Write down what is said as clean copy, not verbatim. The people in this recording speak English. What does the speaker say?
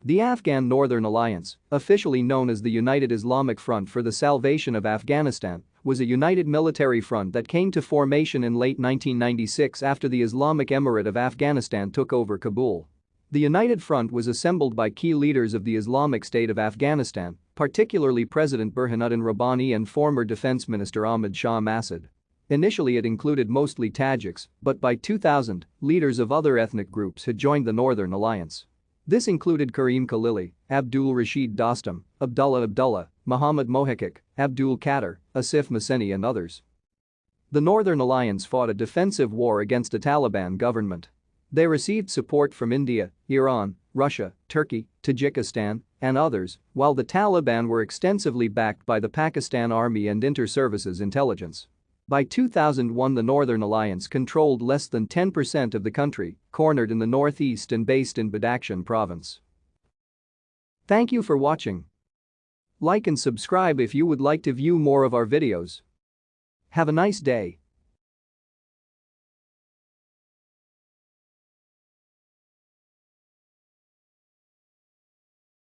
The Afghan Northern Alliance, officially known as the United Islamic Front for the Salvation of Afghanistan, was a united military front that came to formation in late 1996 after the Islamic Emirate of Afghanistan took over Kabul. The United Front was assembled by key leaders of the Islamic State of Afghanistan, particularly President Burhanuddin Rabbani and former Defense Minister Ahmad Shah Massoud. Initially it included mostly Tajiks, but by 2000, leaders of other ethnic groups had joined the Northern Alliance. This included Karim Khalili, Abdul Rashid Dostum, Abdullah Abdullah, Mohammad Mohaqiq, Abdul Qadir, Asif Mohseni and others. The Northern Alliance fought a defensive war against the Taliban government. They received support from India, Iran, Russia, Turkey, Tajikistan, and others, while the Taliban were extensively backed by the Pakistan Army and Inter-Services Intelligence. By 2001 the Northern Alliance controlled less than 10% of the country, cornered in the northeast and based in Badakhshan province. Thank you for watching. Like and subscribe if you would like to view more of our videos. Have a nice day.